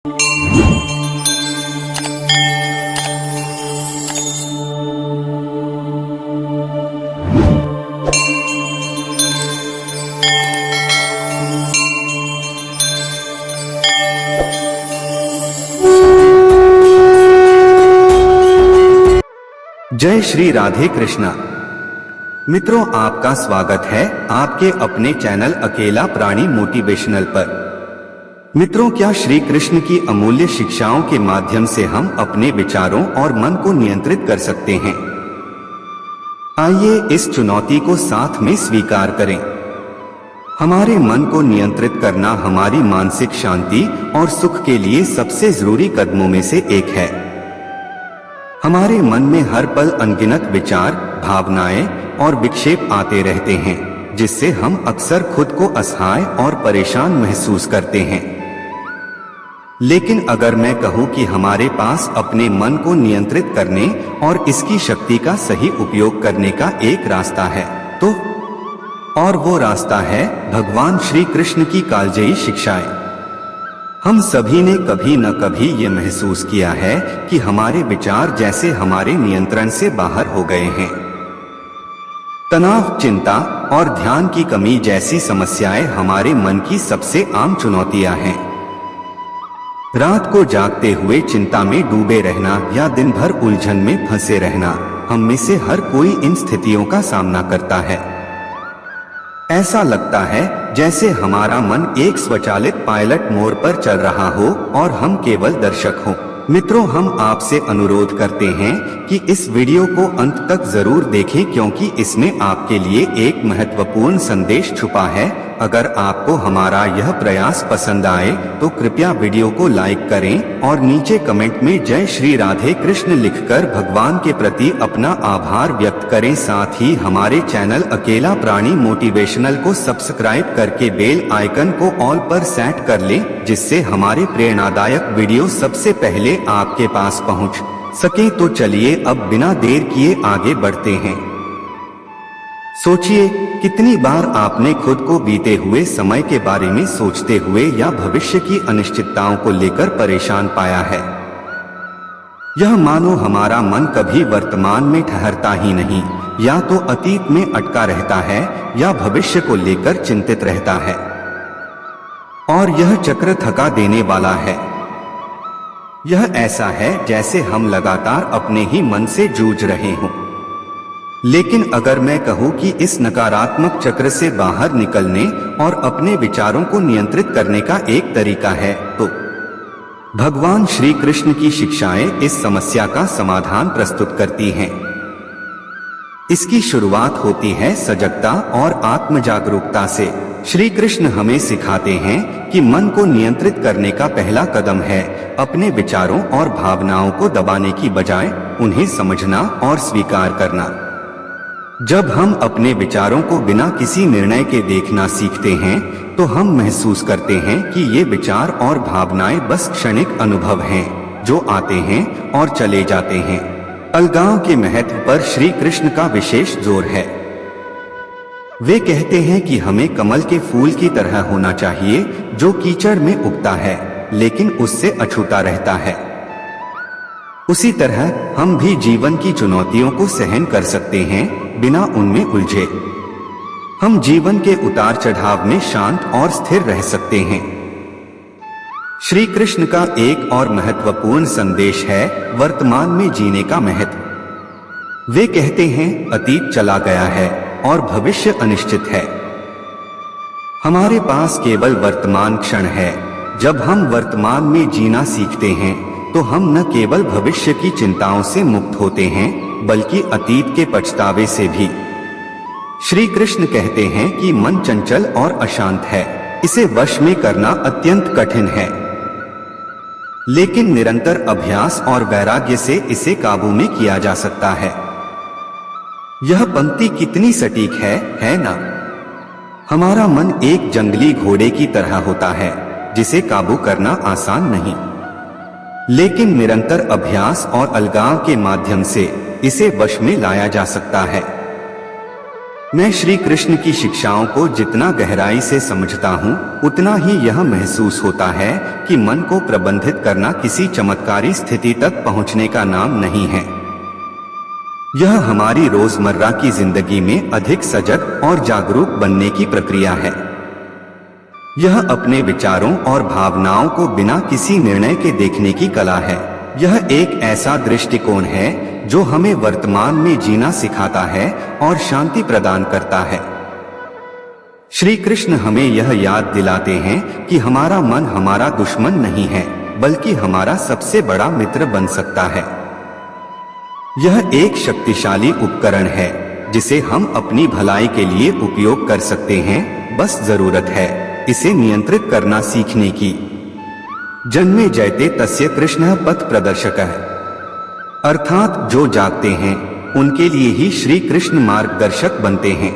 जय श्री राधे कृष्णा। मित्रों, आपका स्वागत है आपके अपने चैनल अकेला प्राणी मोटिवेशनल पर। मित्रों, क्या श्री कृष्ण की अमूल्य शिक्षाओं के माध्यम से हम अपने विचारों और मन को नियंत्रित कर सकते हैं? आइए इस चुनौती को साथ में स्वीकार करें। हमारे मन को नियंत्रित करना हमारी मानसिक शांति और सुख के लिए सबसे जरूरी कदमों में से एक है। हमारे मन में हर पल अनगिनत विचार, भावनाएं और विक्षेप आते रहते हैं, जिससे हम अक्सर खुद को असहाय और परेशान महसूस करते हैं। लेकिन अगर मैं कहूं कि हमारे पास अपने मन को नियंत्रित करने और इसकी शक्ति का सही उपयोग करने का एक रास्ता है, तो और वो रास्ता है भगवान श्री कृष्ण की कालजयी शिक्षाएं। हम सभी ने कभी न कभी ये महसूस किया है कि हमारे विचार जैसे हमारे नियंत्रण से बाहर हो गए हैं। तनाव, चिंता और ध्यान की कमी जैसी समस्याएं हमारे मन की सबसे आम चुनौतियां हैं। रात को जागते हुए चिंता में डूबे रहना या दिन भर उलझन में फंसे रहना, हम में से हर कोई इन स्थितियों का सामना करता है। ऐसा लगता है जैसे हमारा मन एक स्वचालित पायलट मोड पर चल रहा हो और हम केवल दर्शक हों। मित्रों, हम आपसे अनुरोध करते हैं कि इस वीडियो को अंत तक जरूर देखें, क्योंकि इसमें आपके लिए एक महत्वपूर्ण संदेश छुपा है। अगर आपको हमारा यह प्रयास पसंद आए तो कृपया वीडियो को लाइक करें और नीचे कमेंट में जय श्री राधे कृष्ण लिखकर भगवान के प्रति अपना आभार व्यक्त करें। साथ ही हमारे चैनल अकेला प्राणी मोटिवेशनल को सब्सक्राइब करके बेल आइकन को ऑल पर सेट कर लें, जिससे हमारे प्रेरणादायक वीडियो सबसे पहले आपके पास पहुंच सके। तो चलिए अब बिना देर किए आगे बढ़ते हैं। सोचिए, कितनी बार आपने खुद को बीते हुए समय के बारे में सोचते हुए या भविष्य की अनिश्चितताओं को लेकर परेशान पाया है। यह मानो हमारा मन कभी वर्तमान में ठहरता ही नहीं, या तो अतीत में अटका रहता है या भविष्य को लेकर चिंतित रहता है। और यह चक्र थका देने वाला है। यह ऐसा है जैसे हम लगातार अपने ही मन से जूझ रहे हों। लेकिन अगर मैं कहूं कि इस नकारात्मक चक्र से बाहर निकलने और अपने विचारों को नियंत्रित करने का एक तरीका है, तो भगवान श्री कृष्ण की शिक्षाएं इस समस्या का समाधान प्रस्तुत करती हैं। इसकी शुरुआत होती है सजगता और आत्म जागरूकता से। श्री कृष्ण हमें सिखाते हैं कि मन को नियंत्रित करने का पहला कदम है अपने विचारों और भावनाओं को दबाने की बजाय उन्हें समझना और स्वीकार करना। जब हम अपने विचारों को बिना किसी निर्णय के देखना सीखते हैं, तो हम महसूस करते हैं कि ये विचार और भावनाएं बस क्षणिक अनुभव हैं, जो आते हैं और चले जाते हैं। अलगाव के महत्व पर श्री कृष्ण का विशेष जोर है। वे कहते हैं कि हमें कमल के फूल की तरह होना चाहिए, जो कीचड़ में उगता है लेकिन उससे अछूता रहता है। उसी तरह हम भी जीवन की चुनौतियों को सहन कर सकते हैं बिना उनमें उलझे। हम जीवन के उतार चढ़ाव में शांत और स्थिर रह सकते हैं। श्री कृष्ण का एक और महत्वपूर्ण संदेश है वर्तमान में जीने का महत्व। वे कहते हैं अतीत चला गया है और भविष्य अनिश्चित है। हमारे पास केवल वर्तमान क्षण है। जब हम वर्तमान में जीना सीखते हैं तो हम न केवल भविष्य की चिंताओं से मुक्त होते हैं, बल्कि अतीत के पछतावे से भी। श्री कृष्ण कहते हैं कि मन चंचल और अशांत है, इसे वश में करना अत्यंत कठिन है, लेकिन निरंतर अभ्यास और वैराग्य से इसे काबू में किया जा सकता है। यह पंक्ति कितनी सटीक है ना? हमारा मन एक जंगली घोड़े की तरह होता है, जिसे काबू करना आसान नहीं, लेकिन निरंतर अभ्यास और अलगाव के माध्यम से इसे वश में लाया जा सकता है। मैं श्री कृष्ण की शिक्षाओं को जितना गहराई से समझता हूँ, उतना ही यह महसूस होता है कि मन को प्रबंधित करना किसी चमत्कारी स्थिति तक पहुँचने का नाम नहीं है। यह हमारी रोजमर्रा की जिंदगी में अधिक सजग और जागरूक बनने की प्रक्रिया है। यह अपने विचारों और भावनाओं को बिना किसी निर्णय के देखने की कला है। यह एक ऐसा दृष्टिकोण है जो हमें वर्तमान में जीना सिखाता है और शांति प्रदान करता है। श्री कृष्ण हमें यह याद दिलाते हैं कि हमारा मन हमारा दुश्मन नहीं है, बल्कि हमारा सबसे बड़ा मित्र बन सकता है। यह एक शक्तिशाली उपकरण है जिसे हम अपनी भलाई के लिए उपयोग कर सकते हैं, बस जरूरत है इसे नियंत्रित करना सीखने की। जन्मे जयते तस्य कृष्ण पथ प्रदर्शकः, अर्थात जो जागते हैं उनके लिए ही श्री कृष्ण मार्गदर्शक बनते हैं।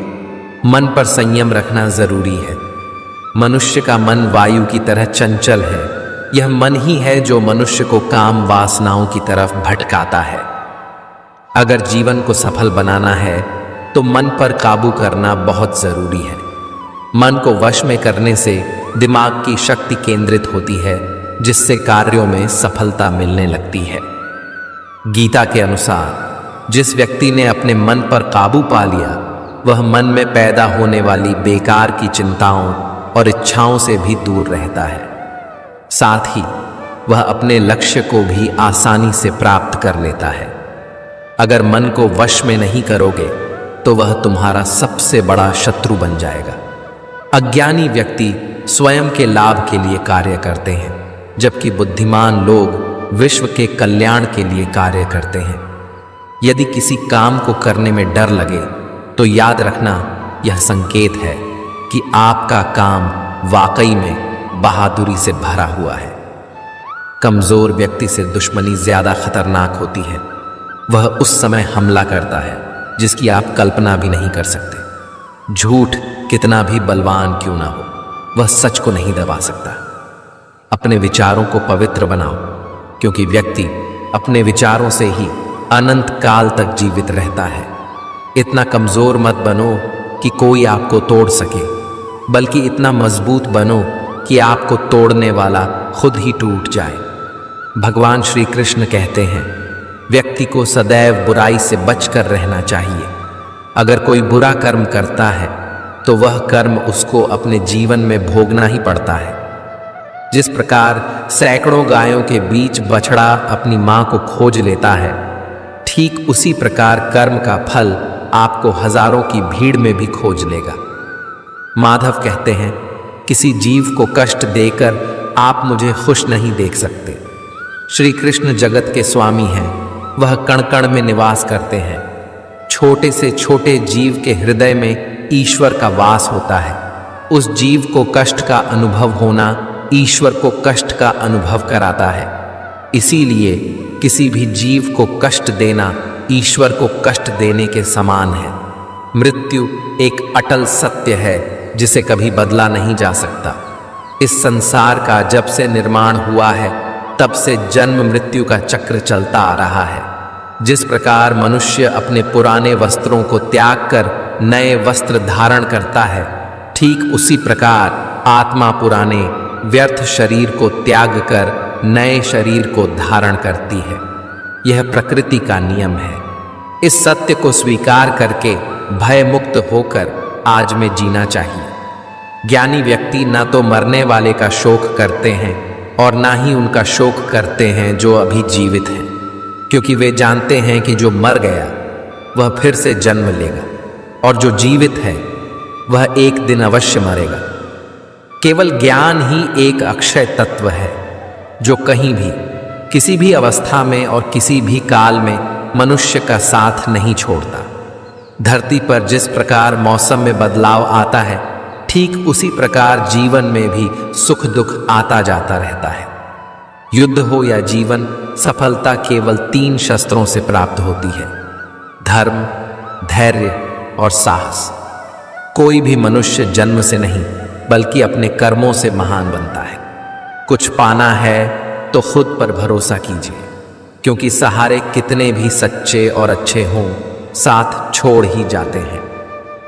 मन पर संयम रखना जरूरी है। मनुष्य का मन वायु की तरह चंचल है। यह मन ही है जो मनुष्य को काम वासनाओं की तरफ भटकाता है। अगर जीवन को सफल बनाना है तो मन पर काबू करना बहुत जरूरी है। मन को वश में करने से दिमाग की शक्ति केंद्रित होती है, जिससे कार्यों में सफलता मिलने लगती है। गीता के अनुसार जिस व्यक्ति ने अपने मन पर काबू पा लिया, वह मन में पैदा होने वाली बेकार की चिंताओं और इच्छाओं से भी दूर रहता है। साथ ही वह अपने लक्ष्य को भी आसानी से प्राप्त कर लेता है। अगर मन को वश में नहीं करोगे तो वह तुम्हारा सबसे बड़ा शत्रु बन जाएगा। अज्ञानी व्यक्ति स्वयं के लाभ के लिए कार्य करते हैं, जबकि बुद्धिमान लोग विश्व के कल्याण के लिए कार्य करते हैं। यदि किसी काम को करने में डर लगे तो याद रखना, यह संकेत है कि आपका काम वाकई में बहादुरी से भरा हुआ है। कमजोर व्यक्ति से दुश्मनी ज्यादा खतरनाक होती है। वह उस समय हमला करता है जिसकी आप कल्पना भी नहीं कर सकते। झूठ कितना भी बलवान क्यों ना हो, वह सच को नहीं दबा सकता। अपने विचारों को पवित्र बनाओ, क्योंकि व्यक्ति अपने विचारों से ही अनंत काल तक जीवित रहता है। इतना कमजोर मत बनो कि कोई आपको तोड़ सके, बल्कि इतना मजबूत बनो कि आपको तोड़ने वाला खुद ही टूट जाए। भगवान श्री कृष्ण कहते हैं, व्यक्ति को सदैव बुराई से बचकर रहना चाहिए। अगर कोई बुरा कर्म करता है तो वह कर्म उसको अपने जीवन में भोगना ही पड़ता है। जिस प्रकार सैकड़ों गायों के बीच बछड़ा अपनी मां को खोज लेता है, ठीक उसी प्रकार कर्म का फल आपको हजारों की भीड़ में भी खोज लेगा। माधव कहते हैं, किसी जीव को कष्ट देकर आप मुझे खुश नहीं देख सकते। श्री कृष्ण जगत के स्वामी हैं, वह कण कण में निवास करते हैं। छोटे से छोटे जीव के हृदय में ईश्वर का वास होता है। उस जीव को कष्ट का अनुभव होना ईश्वर को कष्ट का अनुभव कराता है। इसीलिए किसी भी जीव को कष्ट देना ईश्वर को कष्ट देने के समान है। मृत्यु एक अटल सत्य है जिसे कभी बदला नहीं जा सकता। इस संसार का जब से निर्माण हुआ है, तब से जन्म मृत्यु का चक्र चलता आ रहा है। जिस प्रकार मनुष्य अपने पुराने वस्त्रों को त्याग कर नए वस्त्र धारण करता है, ठीक उसी प्रकार आत्मा पुराने व्यर्थ शरीर को त्याग कर नए शरीर को धारण करती है। यह प्रकृति का नियम है। इस सत्य को स्वीकार करके भय मुक्त होकर आज में जीना चाहिए। ज्ञानी व्यक्ति न तो मरने वाले का शोक करते हैं और ना ही उनका शोक करते हैं जो अभी जीवित हैं, क्योंकि वे जानते हैं कि जो मर गया वह फिर से जन्म लेगा और जो जीवित है वह एक दिन अवश्य मरेगा। केवल ज्ञान ही एक अक्षय तत्व है जो कहीं भी, किसी भी अवस्था में और किसी भी काल में मनुष्य का साथ नहीं छोड़ता। धरती पर जिस प्रकार मौसम में बदलाव आता है, ठीक उसी प्रकार जीवन में भी सुख दुख आता जाता रहता है। युद्ध हो या जीवन, सफलता केवल 3 शस्त्रों से प्राप्त होती है: धर्म, धैर्य और साहस। कोई भी मनुष्य जन्म से नहीं बल्कि अपने कर्मों से महान बनता है। कुछ पाना है तो खुद पर भरोसा कीजिए, क्योंकि सहारे कितने भी सच्चे और अच्छे हों, साथ छोड़ ही जाते हैं।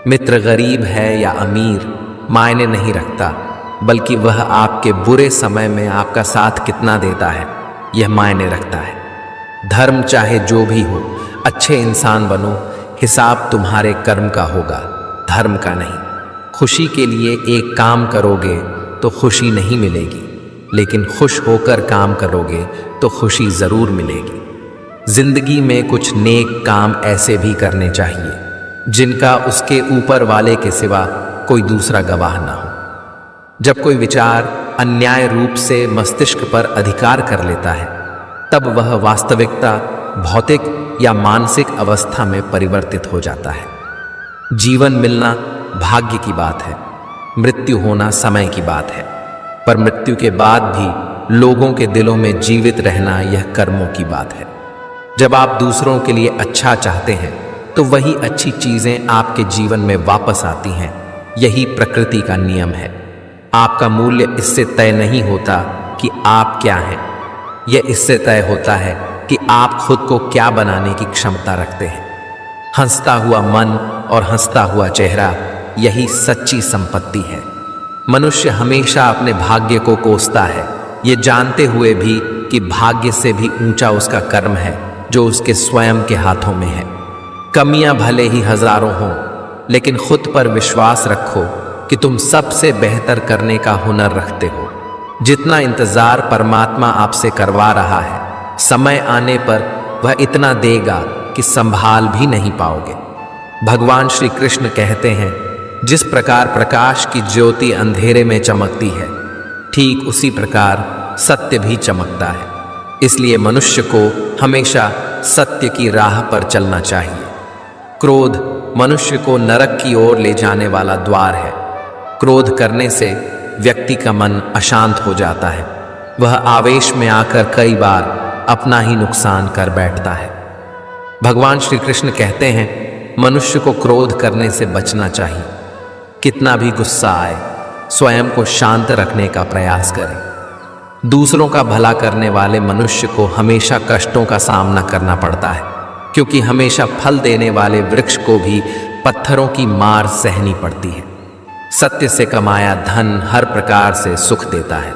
मित्र गरीब है या अमीर मायने नहीं रखता, बल्कि वह आपके बुरे समय में आपका साथ कितना देता है यह मायने रखता है। धर्म चाहे जो भी हो, अच्छे इंसान बनो, हिसाब तुम्हारे कर्म का होगा, धर्म का नहीं। खुशी के लिए एक काम करोगे तो खुशी नहीं मिलेगी, लेकिन खुश होकर काम करोगे तो खुशी जरूर मिलेगी। जिंदगी में कुछ नेक काम ऐसे भी करने चाहिए जिनका उसके ऊपर वाले के सिवा कोई दूसरा गवाह ना हो। जब कोई विचार अन्याय रूप से मस्तिष्क पर अधिकार कर लेता है, तब वह वास्तविकता भौतिक या मानसिक अवस्था में परिवर्तित हो जाता है। जीवन मिलना भाग्य की बात है, मृत्यु होना समय की बात है, पर मृत्यु के बाद भी लोगों के दिलों में जीवित रहना यह कर्मों की बात है। जब आप दूसरों के लिए अच्छा चाहते हैं तो वही अच्छी चीजें आपके जीवन में वापस आती हैं। यही प्रकृति का नियम है। आपका मूल्य इससे तय नहीं होता कि आप क्या हैं, यह इससे तय होता है कि आप खुद को क्या बनाने की क्षमता रखते हैं। हंसता हुआ मन और हंसता हुआ चेहरा, यही सच्ची संपत्ति है। मनुष्य हमेशा अपने भाग्य को कोसता है, ये जानते हुए भी कि भाग्य से भी ऊंचा उसका कर्म है जो उसके स्वयं के हाथों में है। कमियां भले ही हजारों हों, लेकिन खुद पर विश्वास रखो कि तुम सबसे बेहतर करने का हुनर रखते हो। जितना इंतजार परमात्मा आपसे करवा रहा है, समय आने पर वह इतना देगा कि संभाल भी नहीं पाओगे। भगवान श्री कृष्ण कहते हैं, जिस प्रकार प्रकाश की ज्योति अंधेरे में चमकती है, ठीक उसी प्रकार सत्य भी चमकता है। इसलिए मनुष्य को हमेशा सत्य की राह पर चलना चाहिए। क्रोध मनुष्य को नरक की ओर ले जाने वाला द्वार है। क्रोध करने से व्यक्ति का मन अशांत हो जाता है। वह आवेश में आकर कई बार अपना ही नुकसान कर बैठता है। भगवान श्री कृष्ण कहते हैं, मनुष्य को क्रोध करने से बचना चाहिए। कितना भी गुस्सा आए, स्वयं को शांत रखने का प्रयास करें। दूसरों का भला करने वाले मनुष्य को हमेशा कष्टों का सामना करना पड़ता है, क्योंकि हमेशा फल देने वाले वृक्ष को भी पत्थरों की मार सहनी पड़ती है। सत्य से कमाया धन हर प्रकार से सुख देता है।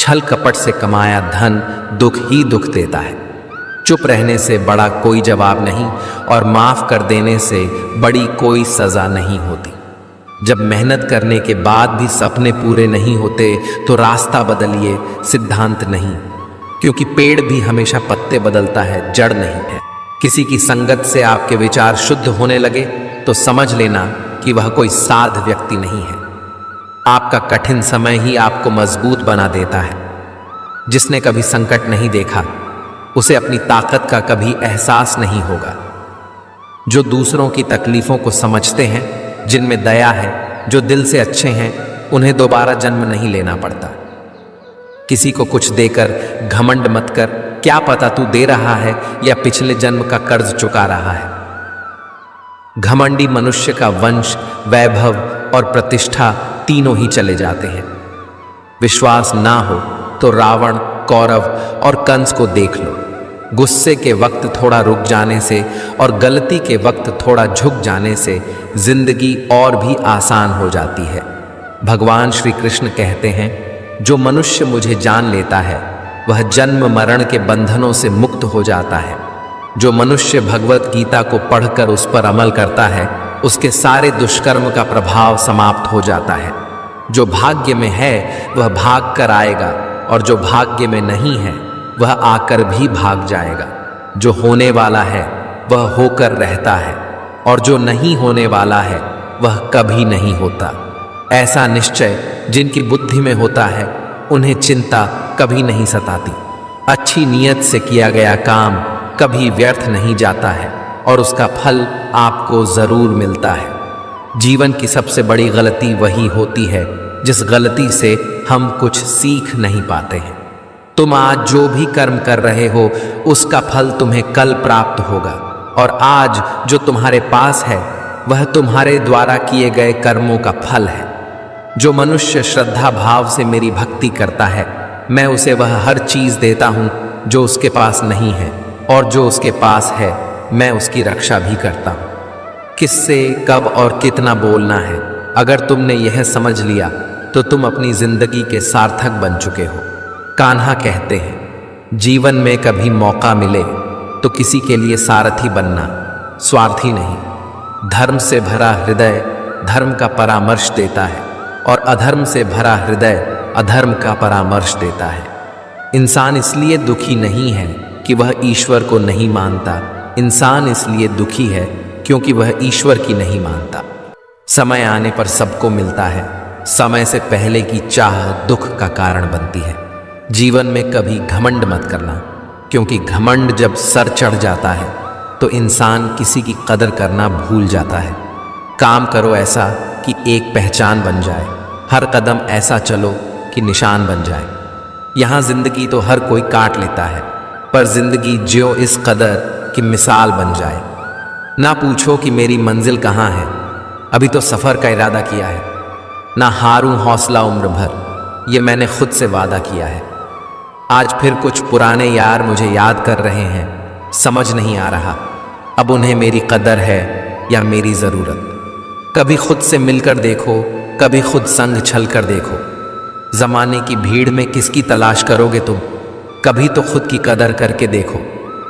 छल कपट से कमाया धन दुख ही दुख देता है। चुप रहने से बड़ा कोई जवाब नहीं और माफ कर देने से बड़ी कोई सजा नहीं होती। जब मेहनत करने के बाद भी सपने पूरे नहीं होते तो रास्ता बदलिए, सिद्धांत नहीं, क्योंकि पेड़ भी हमेशा पत्ते बदलता है, जड़ नहीं है। किसी की संगत से आपके विचार शुद्ध होने लगे तो समझ लेना कि वह कोई साध व्यक्ति नहीं है। आपका कठिन समय ही आपको मजबूत बना देता है। जिसने कभी संकट नहीं देखा, उसे अपनी ताकत का कभी एहसास नहीं होगा। जो दूसरों की तकलीफों को समझते हैं, जिनमें दया है, जो दिल से अच्छे हैं, उन्हें दोबारा जन्म नहीं लेना पड़ता। किसी को कुछ देकर घमंड मत कर, क्या पता तू दे रहा है या पिछले जन्म का कर्ज चुका रहा है। घमंडी मनुष्य का वंश, वैभव और प्रतिष्ठा तीनों ही चले जाते हैं। विश्वास ना हो तो रावण, कौरव और कंस को देख लो। गुस्से के वक्त थोड़ा रुक जाने से और गलती के वक्त थोड़ा झुक जाने से जिंदगी और भी आसान हो जाती है। भगवान श्री कृष्ण कहते हैं, जो मनुष्य मुझे जान लेता है वह जन्म मरण के बंधनों से मुक्त हो जाता है। जो मनुष्य भगवत गीता को पढ़कर उस पर अमल करता है, उसके सारे दुष्कर्म का प्रभाव समाप्त हो जाता है। जो भाग्य में है वह भाग कर आएगा और जो भाग्य में नहीं है वह आकर भी भाग जाएगा। जो होने वाला है वह होकर रहता है और जो नहीं होने वाला है वह कभी नहीं होता। ऐसा निश्चय जिनकी बुद्धि में होता है, उन्हें चिंता कभी नहीं सताती। अच्छी नीयत से किया गया काम कभी व्यर्थ नहीं जाता है और उसका फल आपको जरूर मिलता है। जीवन की सबसे बड़ी गलती वही होती है जिस गलती से हम कुछ सीख नहीं पाते हैं। तुम आज जो भी कर्म कर रहे हो उसका फल तुम्हें कल प्राप्त होगा, और आज जो तुम्हारे पास है वह तुम्हारे द्वारा किए गए कर्मों का फल है। जो मनुष्य श्रद्धा भाव से मेरी भक्ति करता है, मैं उसे वह हर चीज देता हूँ जो उसके पास नहीं है, और जो उसके पास है मैं उसकी रक्षा भी करता हूँ। किससे, कब और कितना बोलना है। अगर तुमने यह समझ लिया तो तुम अपनी जिंदगी के सार्थक बन चुके हो। कान्हा कहते हैं, जीवन में कभी मौका मिले तो किसी के लिए सारथी बनना, स्वार्थी नहीं। धर्म से भरा हृदय धर्म का परामर्श देता है और अधर्म से भरा हृदय अधर्म का परामर्श देता है। इंसान इसलिए दुखी नहीं है कि वह ईश्वर को नहीं मानता, इंसान इसलिए दुखी है क्योंकि वह ईश्वर की नहीं मानता। समय आने पर सबको मिलता है, समय से पहले की चाह दुख का कारण बनती है। जीवन में कभी घमंड मत करना, क्योंकि घमंड जब सर चढ़ जाता है तो इंसान किसी की कदर करना भूल जाता है। काम करो ऐसा कि एक पहचान बन जाए, हर कदम ऐसा चलो कि निशान बन जाए। यहाँ जिंदगी तो हर कोई काट लेता है, पर जिंदगी जियो इस कदर कि मिसाल बन जाए। ना पूछो कि मेरी मंजिल कहाँ है, अभी तो सफ़र का इरादा किया है। ना हारूं हौसला उम्र भर, ये मैंने खुद से वादा किया है। आज फिर कुछ पुराने यार मुझे याद कर रहे हैं, समझ नहीं आ रहा अब उन्हें मेरी कदर है या मेरी ज़रूरत। कभी खुद से मिलकर देखो, कभी खुद संग छल कर देखो। ज़माने की भीड़ में किसकी तलाश करोगे तुम, कभी तो खुद की कदर करके देखो।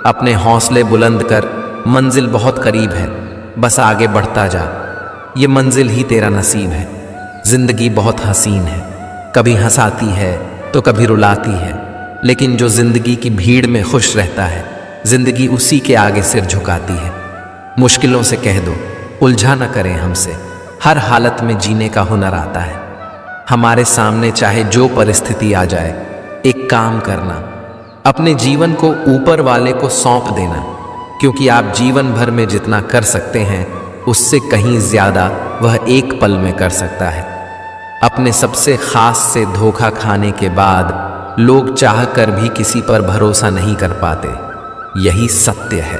अपने हौसले बुलंद कर, मंजिल बहुत करीब है, बस आगे बढ़ता जा, ये मंजिल ही तेरा नसीब है। जिंदगी बहुत हसीन है, कभी हंसाती है तो कभी रुलाती है, लेकिन जो जिंदगी की भीड़ में खुश रहता है, जिंदगी उसी के आगे सिर झुकाती है। मुश्किलों से कह दो, उलझा न करें हमसे, हर हालत में जीने का हुनर आता है। हमारे सामने चाहे जो परिस्थिति आ जाए, एक काम करना, अपने जीवन को ऊपर वाले को सौंप देना, क्योंकि आप जीवन भर में जितना कर सकते हैं उससे कहीं ज्यादा वह एक पल में कर सकता है। अपने सबसे खास से धोखा खाने के बाद लोग चाह कर भी किसी पर भरोसा नहीं कर पाते, यही सत्य है।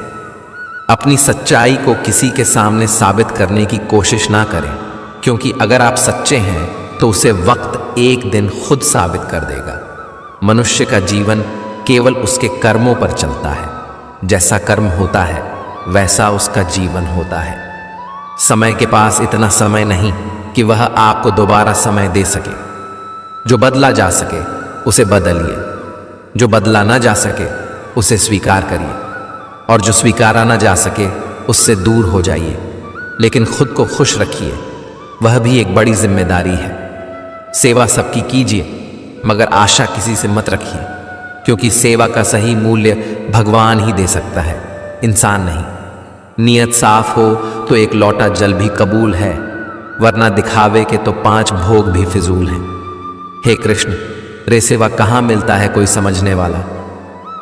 अपनी सच्चाई को किसी के सामने साबित करने की कोशिश ना करें, क्योंकि अगर आप सच्चे हैं तो उसे वक्त एक दिन खुद साबित कर देगा। मनुष्य का जीवन केवल उसके कर्मों पर चलता है, जैसा कर्म होता है वैसा उसका जीवन होता है। समय के पास इतना समय नहीं कि वह आपको दोबारा समय दे सके। जो बदला जा सके उसे बदलिए, जो बदला ना जा सके उसे स्वीकार करिए, और जो स्वीकारा ना जा सके उससे दूर हो जाइए। लेकिन खुद को खुश रखिए, वह भी एक बड़ी जिम्मेदारी है। सेवा सबकी कीजिए, मगर आशा किसी से मत रखिए, क्योंकि सेवा का सही मूल्य भगवान ही दे सकता है, इंसान नहीं। नियत साफ हो तो एक लौटा जल भी कबूल है, वरना दिखावे के तो 5 भोग भी फिजूल हैं। हे कृष्ण, रे सेवा कहाँ मिलता है कोई समझने वाला,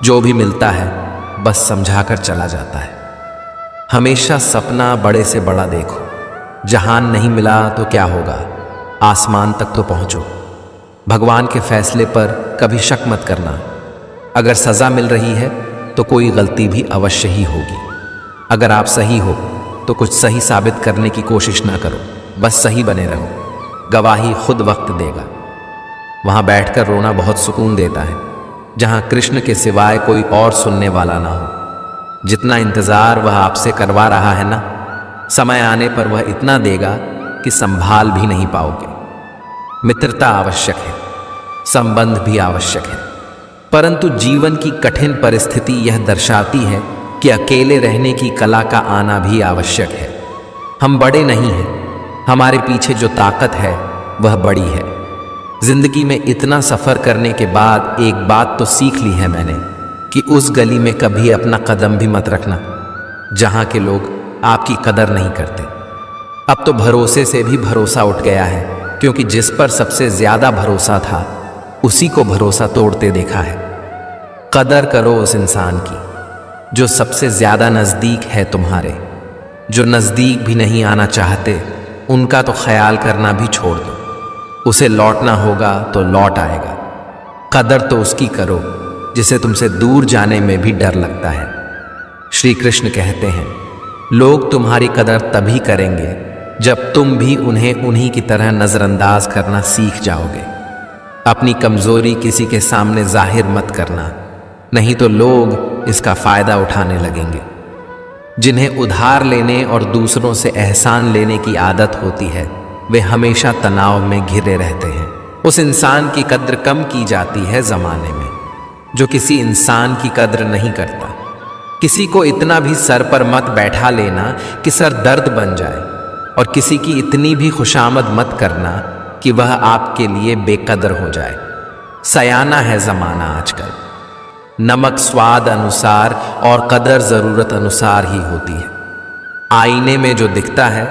जो भी मिलता है बस समझाकर चला जाता है। हमेशा सपना बड़े से बड़ा देखो, जहान नहीं मिला तो क्या होगा, आसमान तक तो पहुंचो। भगवान के फैसले पर कभी शक मत करना। अगर सजा मिल रही है तो कोई गलती भी अवश्य ही होगी। अगर आप सही हो तो कुछ सही साबित करने की कोशिश ना करो, बस सही बने रहो, गवाही खुद वक्त देगा। वहाँ बैठकर रोना बहुत सुकून देता है, जहाँ कृष्ण के सिवाय कोई और सुनने वाला ना हो। जितना इंतज़ार वह आपसे करवा रहा है ना, समय आने पर वह इतना देगा कि संभाल भी नहीं पाओगे। मित्रता आवश्यक है, संबंध भी आवश्यक है, परंतु जीवन की कठिन परिस्थिति यह दर्शाती है कि अकेले रहने की कला का आना भी आवश्यक है। हम बड़े नहीं हैं, हमारे पीछे जो ताकत है वह बड़ी है। जिंदगी में इतना सफ़र करने के बाद एक बात तो सीख ली है मैंने, कि उस गली में कभी अपना कदम भी मत रखना जहाँ के लोग आपकी कदर नहीं करते। अब तो भरोसे से भी भरोसा उठ गया है, क्योंकि जिस पर सबसे ज़्यादा भरोसा था उसी को भरोसा तोड़ते देखा है। कदर करो उस इंसान की जो सबसे ज़्यादा नज़दीक है तुम्हारे। जो नज़दीक भी नहीं आना चाहते उनका तो ख्याल करना भी छोड़ दो, उसे लौटना होगा तो लौट आएगा। कदर तो उसकी करो जिसे तुमसे दूर जाने में भी डर लगता है। श्री कृष्ण कहते हैं, लोग तुम्हारी कदर तभी करेंगे जब तुम भी उन्हें उन्हीं की तरह नज़रअंदाज करना सीख जाओगे। अपनी कमज़ोरी किसी के सामने जाहिर मत करना, नहीं तो लोग इसका फ़ायदा उठाने लगेंगे। जिन्हें उधार लेने और दूसरों से एहसान लेने की आदत होती है, वे हमेशा तनाव में घिरे रहते हैं। उस इंसान की कद्र कम की जाती है जमाने में जो किसी इंसान की कद्र नहीं करता। किसी को इतना भी सर पर मत बैठा लेना कि सर दर्द बन जाए, और किसी की इतनी भी खुशामद मत करना कि वह आपके लिए बेकदर हो जाए। सयाना है जमाना आजकल। नमक स्वाद अनुसार और कदर जरूरत अनुसार ही होती है। आईने में जो दिखता है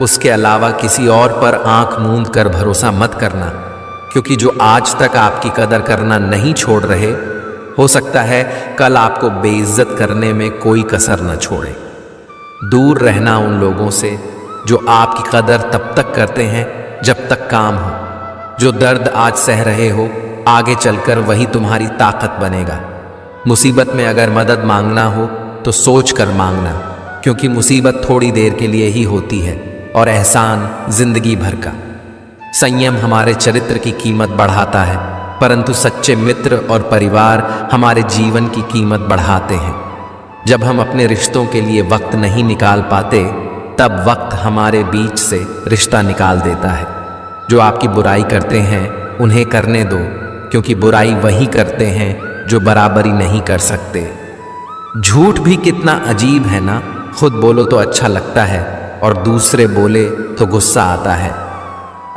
उसके अलावा किसी और पर आंख मूंद कर भरोसा मत करना, क्योंकि जो आज तक आपकी कदर करना नहीं छोड़ रहे, हो सकता है कल आपको बेइज्जत करने में कोई कसर न छोड़े। दूर रहना उन लोगों से जो आपकी कदर तब तक करते हैं जब तक काम हो। जो दर्द आज सह रहे हो, आगे चलकर वही तुम्हारी ताकत बनेगा। मुसीबत में अगर मदद मांगना हो तो सोच कर मांगना, क्योंकि मुसीबत थोड़ी देर के लिए ही होती है और एहसान जिंदगी भर का। संयम हमारे चरित्र की कीमत बढ़ाता है, परंतु सच्चे मित्र और परिवार हमारे जीवन की कीमत बढ़ाते हैं। जब हम अपने रिश्तों के लिए वक्त नहीं निकाल पाते, तब वक्त हमारे बीच से रिश्ता निकाल देता है। जो आपकी बुराई करते हैं उन्हें करने दो, क्योंकि बुराई वही करते हैं जो बराबरी नहीं कर सकते। झूठ भी कितना अजीब है ना, खुद बोलो तो अच्छा लगता है और दूसरे बोले तो गुस्सा आता है।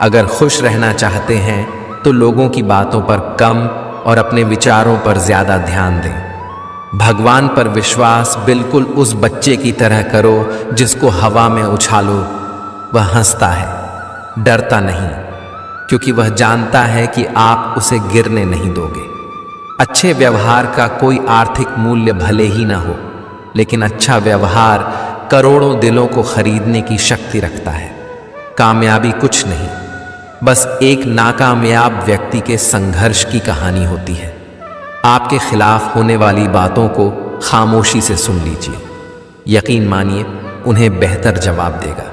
अगर खुश रहना चाहते हैं तो लोगों की बातों पर कम और अपने विचारों पर ज्यादा ध्यान दें। भगवान पर विश्वास बिल्कुल उस बच्चे की तरह करो जिसको हवा में उछालो। वह हंसता है, डरता नहीं, क्योंकि वह जानता है कि आप उसे गिरने नहीं दोगे। अच्छे व्यवहार का कोई आर्थिक मूल्य भले ही ना हो, लेकिन अच्छा व्यवहार करोड़ों दिलों को खरीदने की शक्ति रखता है। कामयाबी कुछ नहीं, बस एक नाकामयाब व्यक्ति के संघर्ष की कहानी होती है। आपके खिलाफ होने वाली बातों को खामोशी से सुन लीजिए। यकीन मानिए उन्हें बेहतर जवाब देगा।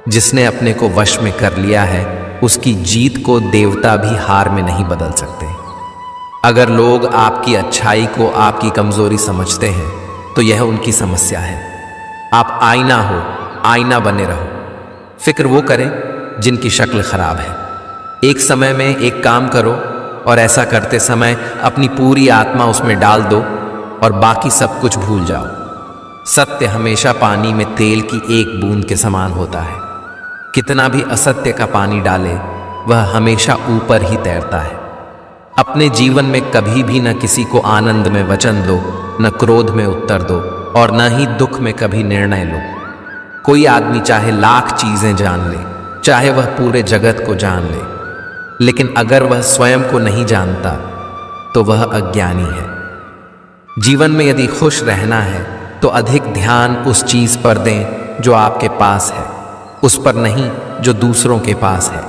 जिसने अपने को वश में कर लिया है, उसकी जीत को देवता भी हार में नहीं बदल सकते। अगर लोग आपकी अच्छाई को आपकी कमजोरी समझते हैं तो यह उनकी समस्या है। आप आईना हो, आईना बने रहो। फिक्र वो करें जिनकी शक्ल खराब है। एक समय में एक काम करो और ऐसा करते समय अपनी पूरी आत्मा उसमें डाल दो और बाकी सब कुछ भूल जाओ। सत्य हमेशा पानी में तेल की एक बूंद के समान होता है। कितना भी असत्य का पानी डाले, वह हमेशा ऊपर ही तैरता है। अपने जीवन में कभी भी न किसी को आनंद में वचन दो, न क्रोध में उत्तर दो, और न ही दुख में कभी निर्णय लो। कोई आदमी चाहे लाख चीजें जान ले, चाहे वह पूरे जगत को जान ले, लेकिन अगर वह स्वयं को नहीं जानता तो वह अज्ञानी है। जीवन में यदि खुश रहना है तो अधिक ध्यान उस चीज पर दें जो आपके पास है, उस पर नहीं जो दूसरों के पास है।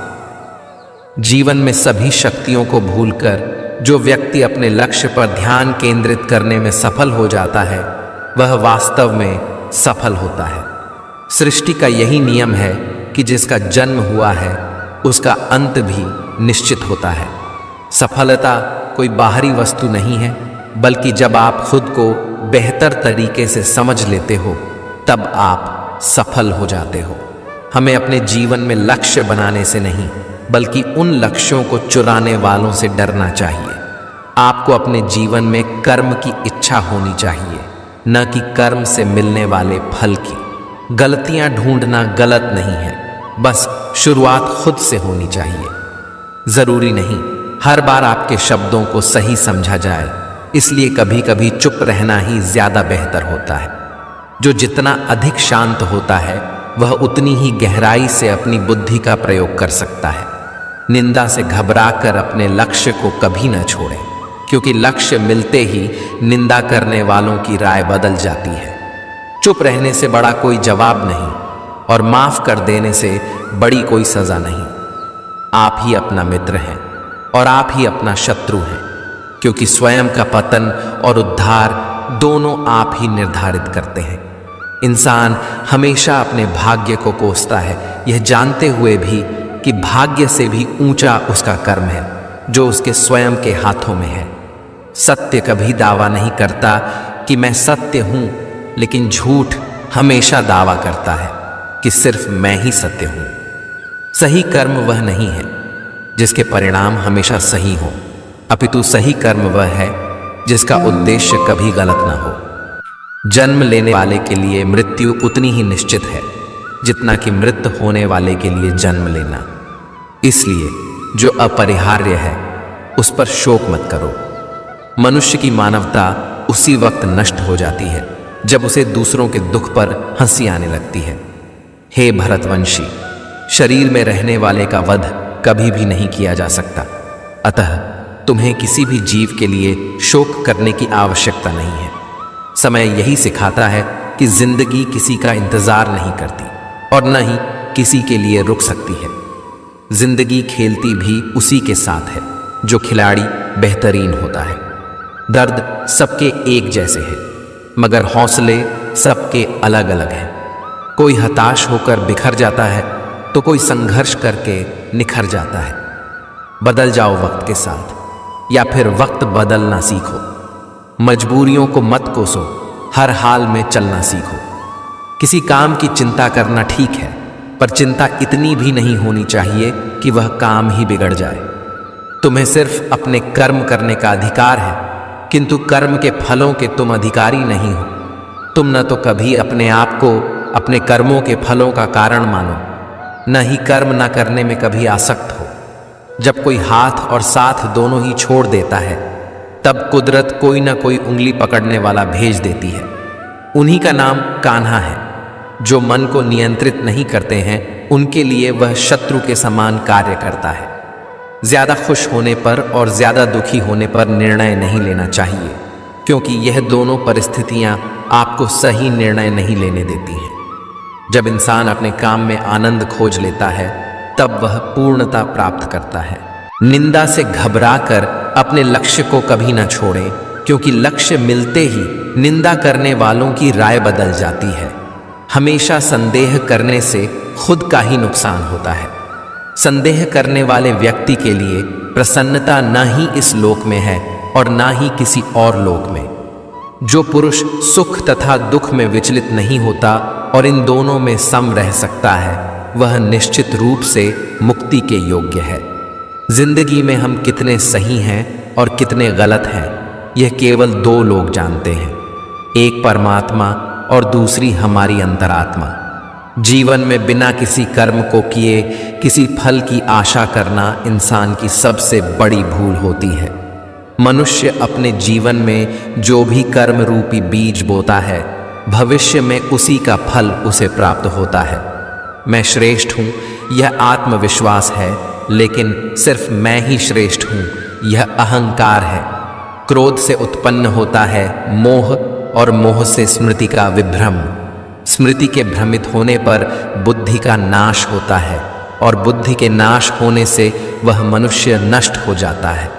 जीवन में सभी शक्तियों को भूलकर जो व्यक्ति अपने लक्ष्य पर ध्यान केंद्रित करने में सफल हो जाता है, वह वास्तव में सफल होता है। सृष्टि का यही नियम है कि जिसका जन्म हुआ है उसका अंत भी निश्चित होता है। सफलता कोई बाहरी वस्तु नहीं है, बल्कि जब आप खुद को बेहतर तरीके से समझ लेते हो तब आप सफल हो जाते हो। हमें अपने जीवन में लक्ष्य बनाने से नहीं, बल्कि उन लक्ष्यों को चुराने वालों से डरना चाहिए। आपको अपने जीवन में कर्म की इच्छा होनी चाहिए, न कि कर्म से मिलने वाले फल की। गलतियां ढूंढना गलत नहीं है, बस शुरुआत खुद से होनी चाहिए। जरूरी नहीं हर बार आपके शब्दों को सही समझा जाए, इसलिए कभी कभी चुप रहना ही ज्यादा बेहतर होता है। जो जितना अधिक शांत होता है वह उतनी ही गहराई से अपनी बुद्धि का प्रयोग कर सकता है। निंदा से घबराकर अपने लक्ष्य को कभी न छोड़ें, क्योंकि लक्ष्य मिलते ही निंदा करने वालों की राय बदल जाती है। चुप रहने से बड़ा कोई जवाब नहीं और माफ कर देने से बड़ी कोई सजा नहीं। आप ही अपना मित्र हैं और आप ही अपना शत्रु हैं, क्योंकि स्वयं का पतन और उद्धार दोनों आप ही निर्धारित करते हैं। इंसान हमेशा अपने भाग्य को कोसता है, यह जानते हुए भी कि भाग्य से भी ऊंचा उसका कर्म है जो उसके स्वयं के हाथों में है। सत्य कभी दावा नहीं करता कि मैं सत्य हूं, लेकिन झूठ हमेशा दावा करता है कि सिर्फ मैं ही सत्य हूं। सही कर्म वह नहीं है जिसके परिणाम हमेशा सही हो, अपितु सही कर्म वह है जिसका उद्देश्य कभी गलत ना हो। जन्म लेने वाले के लिए मृत्यु उतनी ही निश्चित है जितना कि मृत होने वाले के लिए जन्म लेना। इसलिए जो अपरिहार्य है उस पर शोक मत करो। मनुष्य की मानवता उसी वक्त नष्ट हो जाती है जब उसे दूसरों के दुख पर हंसी आने लगती है। हे भरतवंशी, शरीर में रहने वाले का वध कभी भी नहीं किया जा सकता, अतः तुम्हें किसी भी जीव के लिए शोक करने की आवश्यकता नहीं है। समय यही सिखाता है कि जिंदगी किसी का इंतजार नहीं करती और न ही किसी के लिए रुक सकती है। जिंदगी खेलती भी उसी के साथ है जो खिलाड़ी बेहतरीन होता है। दर्द सबके एक जैसे हैं, मगर हौसले सबके अलग अलग हैं। कोई हताश होकर बिखर जाता है तो कोई संघर्ष करके निखर जाता है। बदल जाओ वक्त के साथ, या फिर वक्त बदलना सीखो। मजबूरियों को मत कोसो, हर हाल में चलना सीखो। किसी काम की चिंता करना ठीक है, पर चिंता इतनी भी नहीं होनी चाहिए कि वह काम ही बिगड़ जाए। तुम्हें सिर्फ अपने कर्म करने का अधिकार है, किंतु कर्म के फलों के तुम अधिकारी नहीं हो। तुम न तो कभी अपने आप को अपने कर्मों के फलों का कारण मानो, न ही कर्म न करने में कभी आसक्त हो। जब कोई हाथ और साथ दोनों ही छोड़ देता है, तब कुदरत कोई ना कोई उंगली पकड़ने वाला भेज देती है। उन्हीं का नाम कान्हा है। जो मन को नियंत्रित नहीं करते हैं, उनके लिए वह शत्रु के समान कार्य करता है। ज्यादा खुश होने पर और ज्यादा दुखी होने पर निर्णय नहीं लेना चाहिए, क्योंकि यह दोनों परिस्थितियां आपको सही निर्णय नहीं लेने देती हैं। जब इंसान अपने काम में आनंद खोज लेता है, तब वह पूर्णता प्राप्त करता है। निंदा से घबराकर अपने लक्ष्य को कभी न छोड़ें, क्योंकि लक्ष्य मिलते ही निंदा करने वालों की राय बदल जाती है। हमेशा संदेह करने से खुद का ही नुकसान होता है। संदेह करने वाले व्यक्ति के लिए प्रसन्नता न ही इस लोक में है और न ही किसी और लोक में। जो पुरुष सुख तथा दुख में विचलित नहीं होता और इन दोनों में सम रह सकता है, वह निश्चित रूप से मुक्ति के योग्य है। जिंदगी में हम कितने सही हैं और कितने गलत हैं, यह केवल दो लोग जानते हैं, एक परमात्मा और दूसरी हमारी अंतरात्मा। जीवन में बिना किसी कर्म को किए किसी फल की आशा करना इंसान की सबसे बड़ी भूल होती है। मनुष्य अपने जीवन में जो भी कर्म रूपी बीज बोता है, भविष्य में उसी का फल उसे प्राप्त होता है। मैं श्रेष्ठ हूँ, यह आत्मविश्वास है, लेकिन सिर्फ मैं ही श्रेष्ठ हूँ, यह अहंकार है। क्रोध से उत्पन्न होता है मोह, और मोह से स्मृति का विभ्रम। स्मृति के भ्रमित होने पर बुद्धि का नाश होता है, और बुद्धि के नाश होने से वह मनुष्य नष्ट हो जाता है।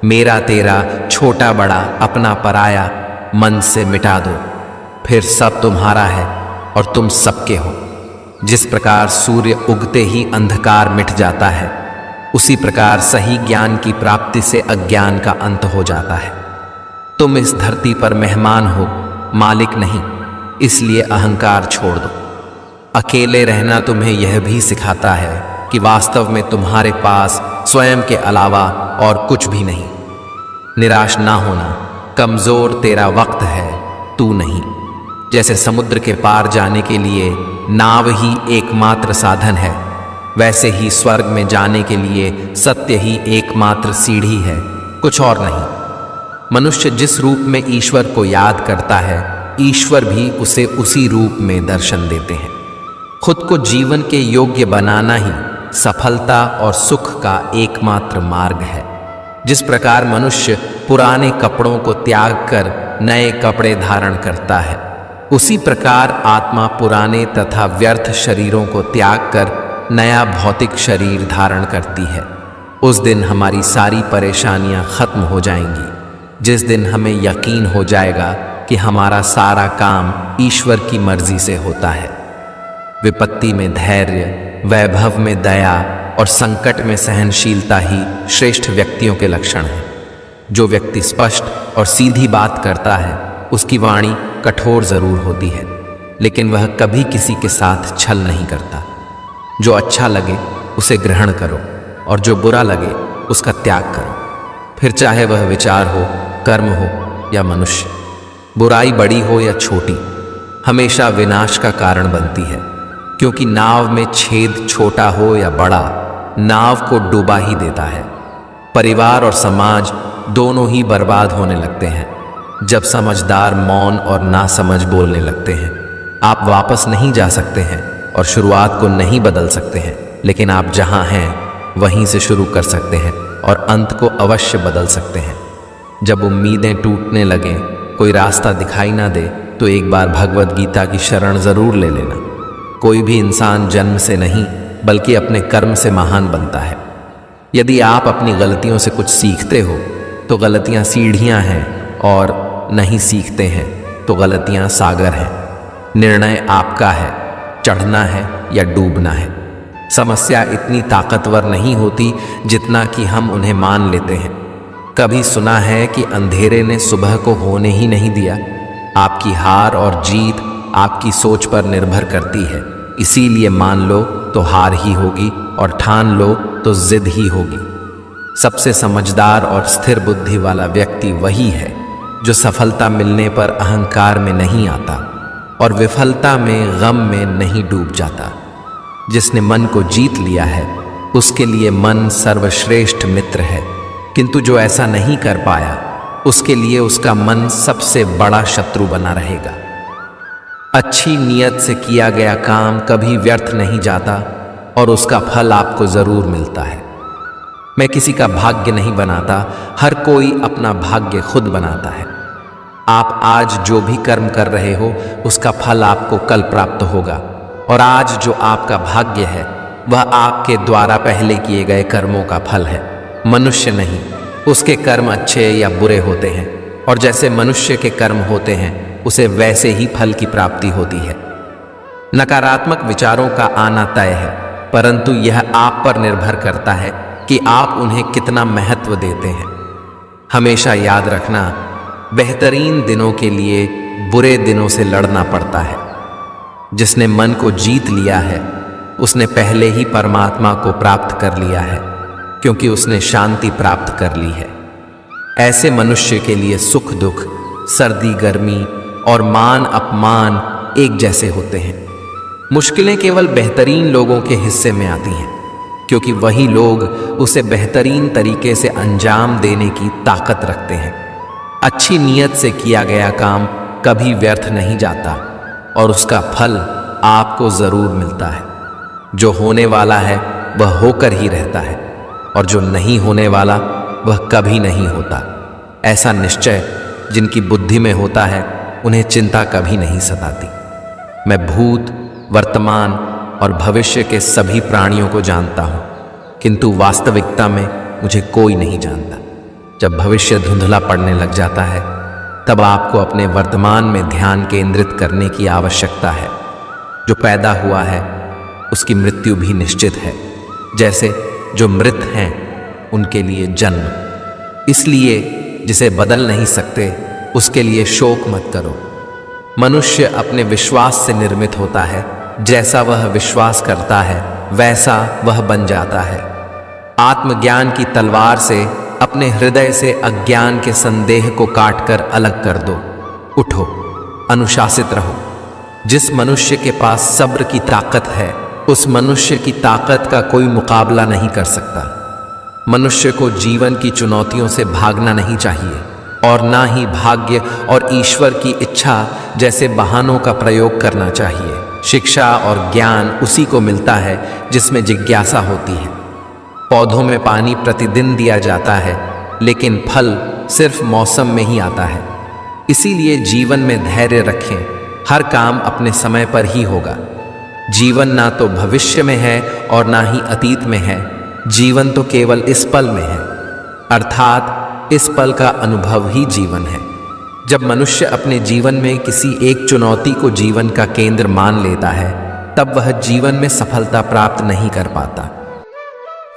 मेरा तेरा, छोटा बड़ा, अपना पराया मन से मिटा दो, फिर सब तुम्हारा है और तुम सबके हो। जिस प्रकार सूर्य उगते ही अंधकार मिट जाता है, उसी प्रकार सही ज्ञान की प्राप्ति से अज्ञान का अंत हो जाता है। तुम इस धरती पर मेहमान हो, मालिक नहीं, इसलिए अहंकार छोड़ दो। अकेले रहना तुम्हें यह भी सिखाता है कि वास्तव में तुम्हारे पास स्वयं के अलावा और कुछ भी नहीं। निराश ना होना, कमजोर तेरा वक्त है, तू नहीं। जैसे समुद्र के पार जाने के लिए नाव ही एकमात्र साधन है, वैसे ही स्वर्ग में जाने के लिए सत्य ही एकमात्र सीढ़ी है, कुछ और नहीं। मनुष्य जिस रूप में ईश्वर को याद करता है, ईश्वर भी उसे उसी रूप में दर्शन देते हैं। खुद को जीवन के योग्य बनाना ही सफलता और सुख का एकमात्र मार्ग है। जिस प्रकार मनुष्य पुराने कपड़ों को त्याग कर नए कपड़े धारण करता है, उसी प्रकार आत्मा पुराने तथा व्यर्थ शरीरों को त्याग कर नया भौतिक शरीर धारण करती है। उस दिन हमारी सारी परेशानियां खत्म हो जाएंगी, जिस दिन हमें यकीन हो जाएगा कि हमारा सारा काम ईश्वर की मर्जी से होता है। विपत्ति में धैर्य, वैभव में दया और संकट में सहनशीलता ही श्रेष्ठ व्यक्तियों के लक्षण हैं। जो व्यक्ति स्पष्ट और सीधी बात करता है, उसकी वाणी कठोर जरूर होती है, लेकिन वह कभी किसी के साथ छल नहीं करता। जो अच्छा लगे उसे ग्रहण करो और जो बुरा लगे उसका त्याग करो, फिर चाहे वह विचार हो, कर्म हो या मनुष्य। बुराई बड़ी हो या छोटी हमेशा विनाश का कारण बनती है, क्योंकि नाव में छेद छोटा हो या बड़ा नाव को डुबा ही देता है। परिवार और समाज दोनों ही बर्बाद होने लगते हैं जब समझदार मौन और नासमझ बोलने लगते हैं। आप वापस नहीं जा सकते हैं और शुरुआत को नहीं बदल सकते हैं, लेकिन आप जहां हैं वहीं से शुरू कर सकते हैं और अंत को अवश्य बदल सकते हैं। जब उम्मीदें टूटने लगें, कोई रास्ता दिखाई ना दे, तो एक बार भगवद गीता की शरण जरूर ले लेना। कोई भी इंसान जन्म से नहीं बल्कि अपने कर्म से महान बनता है। यदि आप अपनी गलतियों से कुछ सीखते हो तो गलतियां सीढ़ियां हैं, और नहीं सीखते हैं तो गलतियां सागर हैं। निर्णय आपका है, चढ़ना है या डूबना है। समस्या इतनी ताकतवर नहीं होती जितना कि हम उन्हें मान लेते हैं। कभी सुना है कि अंधेरे ने सुबह को होने ही नहीं दिया। आपकी हार और जीत आपकी सोच पर निर्भर करती है, इसीलिए मान लो तो हार ही होगी और ठान लो तो जिद ही होगी। सबसे समझदार और स्थिर बुद्धि वाला व्यक्ति वही है जो सफलता मिलने पर अहंकार में नहीं आता और विफलता में गम में नहीं डूब जाता। जिसने मन को जीत लिया है उसके लिए मन सर्वश्रेष्ठ मित्र है, किंतु जो ऐसा नहीं कर पाया उसके लिए उसका मन सबसे बड़ा शत्रु बना रहेगा। अच्छी नीयत से किया गया काम कभी व्यर्थ नहीं जाता और उसका फल आपको जरूर मिलता है। मैं किसी का भाग्य नहीं बनाता, हर कोई अपना भाग्य खुद बनाता है। आप आज जो भी कर्म कर रहे हो उसका फल आपको कल प्राप्त होगा, और आज जो आपका भाग्य है वह आपके द्वारा पहले किए गए कर्मों का फल है, मनुष्य नहीं। उसके कर्म अच्छे या बुरे होते हैं, और जैसे मनुष्य के कर्म होते हैं उसे वैसे ही फल की प्राप्ति होती है। नकारात्मक विचारों का आना तय है, परंतु यह आप पर निर्भर करता है कि आप उन्हें कितना महत्व देते हैं। हमेशा याद रखना, बेहतरीन दिनों के लिए बुरे दिनों से लड़ना पड़ता है। जिसने मन को जीत लिया है उसने पहले ही परमात्मा को प्राप्त कर लिया है, क्योंकि उसने शांति प्राप्त कर ली है। ऐसे मनुष्य के लिए सुख दुख, सर्दी गर्मी और मान अपमान एक जैसे होते हैं। मुश्किलें केवल बेहतरीन लोगों के हिस्से में आती हैं, क्योंकि वही लोग उसे बेहतरीन तरीके से अंजाम देने की ताकत रखते हैं। अच्छी नीयत से किया गया काम कभी व्यर्थ नहीं जाता और उसका फल आपको जरूर मिलता है। जो होने वाला है वह होकर ही रहता है, और जो नहीं होने वाला वह कभी नहीं होता। ऐसा निश्चय जिनकी बुद्धि में होता है उन्हें चिंता कभी नहीं सताती। मैं भूत, वर्तमान और भविष्य के सभी प्राणियों को जानता हूं, किंतु वास्तविकता में मुझे कोई नहीं जानता। जब भविष्य धुंधला पड़ने लग जाता है तब आपको अपने वर्तमान में ध्यान केंद्रित करने की आवश्यकता है। जो पैदा हुआ है उसकी मृत्यु भी निश्चित है, जैसे जो मृत हैं उनके लिए जन्म। इसलिए जिसे बदल नहीं सकते उसके लिए शोक मत करो। मनुष्य अपने विश्वास से निर्मित होता है, जैसा वह विश्वास करता है वैसा वह बन जाता है। आत्मज्ञान की तलवार से अपने हृदय से अज्ञान के संदेह को काटकर अलग कर दो। उठो, अनुशासित रहो। जिस मनुष्य के पास सब्र की ताकत है उस मनुष्य की ताकत का कोई मुकाबला नहीं कर सकता। मनुष्य को जीवन की चुनौतियों से भागना नहीं चाहिए, और ना ही भाग्य और ईश्वर की इच्छा जैसे बहानों का प्रयोग करना चाहिए। शिक्षा और ज्ञान उसी को मिलता है जिसमें जिज्ञासा होती है। पौधों में पानी प्रतिदिन दिया जाता है, लेकिन फल सिर्फ मौसम में ही आता है। इसीलिए जीवन में धैर्य रखें, हर काम अपने समय पर ही होगा। जीवन ना तो भविष्य में है और ना ही अतीत में है, जीवन तो केवल इस पल में है, अर्थात इस पल का अनुभव ही जीवन है। जब मनुष्य अपने जीवन में किसी एक चुनौती को जीवन का केंद्र मान लेता है तब वह जीवन में सफलता प्राप्त नहीं कर पाता।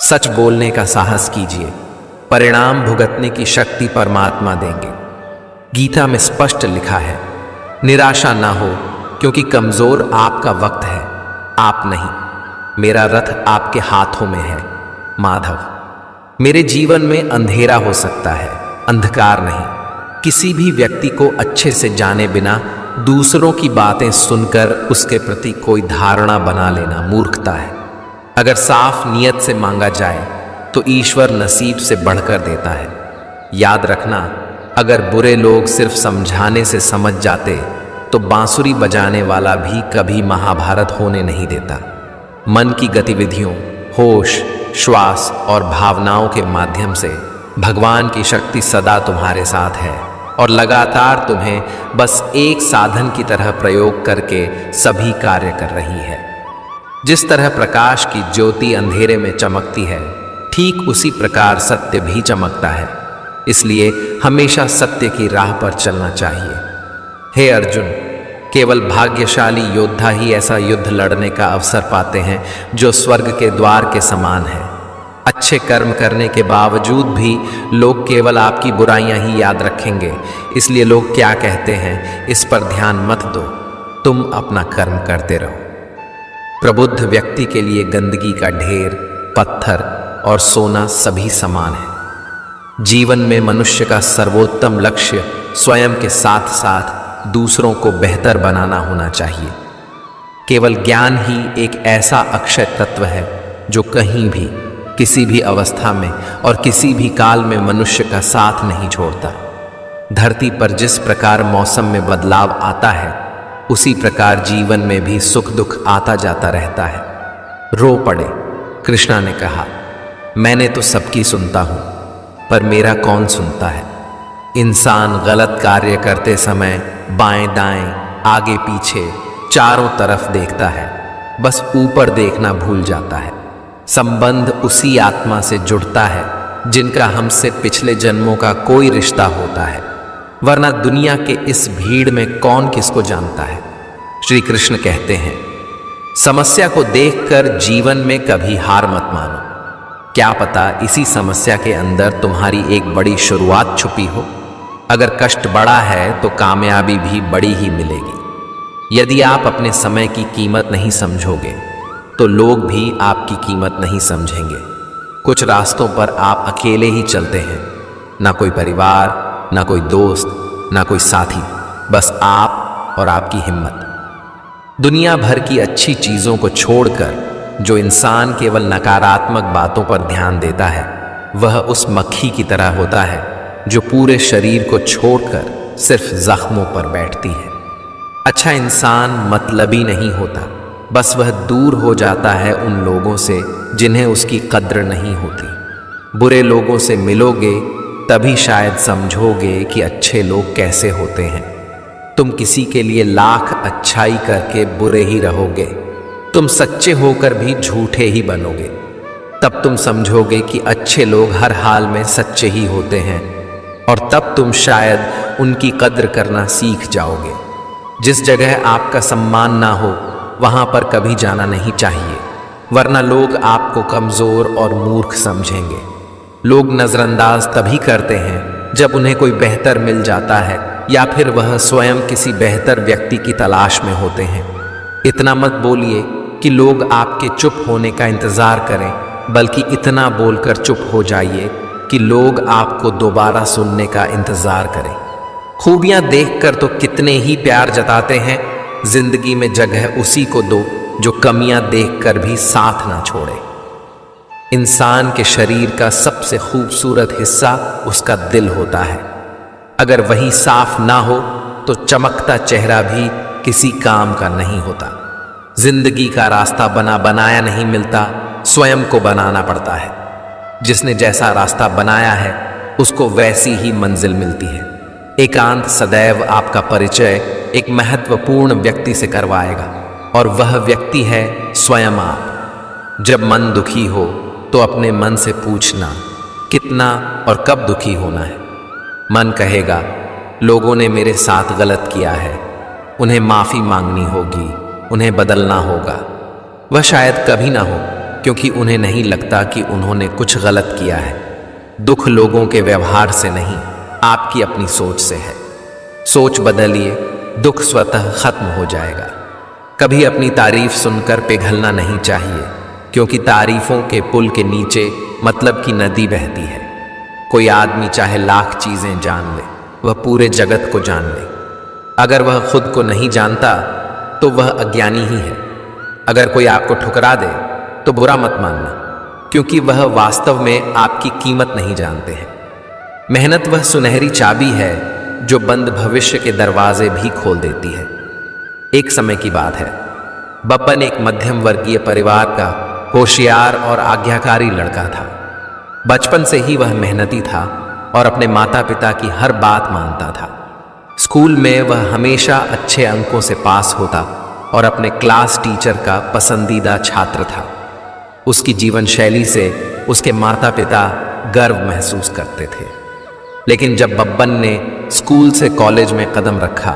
सच बोलने का साहस कीजिए, परिणाम भुगतने की शक्ति परमात्मा देंगे। गीता में स्पष्ट लिखा है, निराशा ना हो, क्योंकि कमजोर आपका वक्त है, आप नहीं। मेरा रथ आपके हाथों में है, माधव। मेरे जीवन में अंधेरा हो सकता है, अंधकार नहीं। किसी भी व्यक्ति को अच्छे से जाने बिना दूसरों की बातें सुनकर उसके प्रति कोई धारणा बना लेना मूर्खता है। अगर साफ नियत से मांगा जाए तो ईश्वर नसीब से बढ़कर देता है। याद रखना, अगर बुरे लोग सिर्फ समझाने से समझ जाते तो बांसुरी बजाने वाला भी कभी महाभारत होने नहीं देता। मन की गतिविधियों, होश, श्वास और भावनाओं के माध्यम से भगवान की शक्ति सदा तुम्हारे साथ है और लगातार तुम्हें बस एक साधन की तरह प्रयोग करके सभी कार्य कर रही है। जिस तरह प्रकाश की ज्योति अंधेरे में चमकती है, ठीक उसी प्रकार सत्य भी चमकता है। इसलिए हमेशा सत्य की राह पर चलना चाहिए। हे अर्जुन, केवल भाग्यशाली योद्धा ही ऐसा युद्ध लड़ने का अवसर पाते हैं जो स्वर्ग के द्वार के समान है। अच्छे कर्म करने के बावजूद भी लोग केवल आपकी बुराइयां ही याद रखेंगे। इसलिए लोग क्या कहते हैं इस पर ध्यान मत दो, तुम अपना कर्म करते रहो। प्रबुद्ध व्यक्ति के लिए गंदगी का ढेर, पत्थर और सोना सभी समान है। जीवन में मनुष्य का सर्वोत्तम लक्ष्य स्वयं के साथ साथ दूसरों को बेहतर बनाना होना चाहिए। केवल ज्ञान ही एक ऐसा अक्षय तत्व है जो कहीं भी, किसी भी अवस्था में और किसी भी काल में मनुष्य का साथ नहीं छोड़ता। धरती पर जिस प्रकार मौसम में बदलाव आता है, उसी प्रकार जीवन में भी सुख दुख आता जाता रहता है। रो पड़े, कृष्णा ने कहा, मैंने तो सबकी सुनता हूं, पर मेरा कौन सुनता है। इंसान गलत कार्य करते समय बाएं दाएं, आगे पीछे, चारों तरफ देखता है, बस ऊपर देखना भूल जाता है। संबंध उसी आत्मा से जुड़ता है जिनका हमसे पिछले जन्मों का कोई रिश्ता होता है, वरना दुनिया के इस भीड़ में कौन किसको जानता है। श्री कृष्ण कहते हैं, समस्या को देखकर जीवन में कभी हार मत मानो। क्या पता इसी समस्या के अंदर तुम्हारी एक बड़ी शुरुआत छुपी हो। अगर कष्ट बड़ा है तो कामयाबी भी बड़ी ही मिलेगी। यदि आप अपने समय की कीमत नहीं समझोगे तो लोग भी आपकी कीमत नहीं समझेंगे। कुछ रास्तों पर आप अकेले ही चलते हैं, ना कोई परिवार, ना कोई दोस्त, ना कोई साथी, बस आप और आपकी हिम्मत। दुनिया भर की अच्छी चीज़ों को छोड़कर जो इंसान केवल नकारात्मक बातों पर ध्यान देता है, वह उस मक्खी की तरह होता है जो पूरे शरीर को छोड़कर सिर्फ जख्मों पर बैठती है। अच्छा इंसान मतलबी नहीं होता, बस वह दूर हो जाता है उन लोगों से जिन्हें उसकी कद्र नहीं होती। बुरे लोगों से मिलोगे तभी शायद समझोगे कि अच्छे लोग कैसे होते हैं। तुम किसी के लिए लाख अच्छाई करके बुरे ही रहोगे, तुम सच्चे होकर भी झूठे ही बनोगे, तब तुम समझोगे कि अच्छे लोग हर हाल में सच्चे ही होते हैं, और तब तुम शायद उनकी कद्र करना सीख जाओगे। जिस जगह आपका सम्मान ना हो वहां पर कभी जाना नहीं चाहिए, वरना लोग आपको कमजोर और मूर्ख समझेंगे। लोग नजरअंदाज तभी करते हैं जब उन्हें कोई बेहतर मिल जाता है या फिर वह स्वयं किसी बेहतर व्यक्ति की तलाश में होते हैं। इतना मत बोलिए कि लोग आपके चुप होने का इंतजार करें, बल्कि इतना बोलकर चुप हो जाइए कि लोग आपको दोबारा सुनने का इंतजार करें। खूबियां देखकर तो कितने ही प्यार जताते हैं, जिंदगी में जगह उसी को दो जो कमियां देखकर भी साथ ना छोड़े। इंसान के शरीर का सबसे खूबसूरत हिस्सा उसका दिल होता है। अगर वही साफ ना हो तो चमकता चेहरा भी किसी काम का नहीं होता। जिंदगी का रास्ता बना बनाया नहीं मिलता, स्वयं को बनाना पड़ता है। जिसने जैसा रास्ता बनाया है उसको वैसी ही मंजिल मिलती है। एकांत सदैव आपका परिचय एक महत्वपूर्ण व्यक्ति से करवाएगा, और वह व्यक्ति है स्वयं आप। जब मन दुखी हो तो अपने मन से पूछना कितना और कब दुखी होना है। मन कहेगा लोगों ने मेरे साथ गलत किया है, उन्हें माफ़ी मांगनी होगी, उन्हें बदलना होगा। वह शायद कभी ना हो, क्योंकि उन्हें नहीं लगता कि उन्होंने कुछ गलत किया है। दुख लोगों के व्यवहार से नहीं, आपकी अपनी सोच से है। सोच बदलिए दुख स्वतः खत्म हो जाएगा। कभी अपनी तारीफ सुनकर पिघलना नहीं चाहिए, क्योंकि तारीफों के पुल के नीचे मतलब की नदी बहती है। कोई आदमी चाहे लाख चीजें जान ले, वह पूरे जगत को जान ले, अगर वह खुद को नहीं जानता तो वह अज्ञानी ही है। अगर कोई आपको ठुकरा दे तो बुरा मत मानना, क्योंकि वह वास्तव में आपकी कीमत नहीं जानते हैं। मेहनत वह सुनहरी चाबी है जो बंद भविष्य के दरवाजे भी खोल देती है। एक समय की बात है, बब्बन एक मध्यम वर्गीय परिवार का होशियार और आज्ञाकारी लड़का था। बचपन से ही वह मेहनती था और अपने माता पिता की हर बात मानता था। स्कूल में वह हमेशा अच्छे अंकों से पास होता और अपने क्लास टीचर का पसंदीदा छात्र था। उसकी जीवन शैली से उसके माता पिता गर्व महसूस करते थे। लेकिन जब बब्बन ने स्कूल से कॉलेज में कदम रखा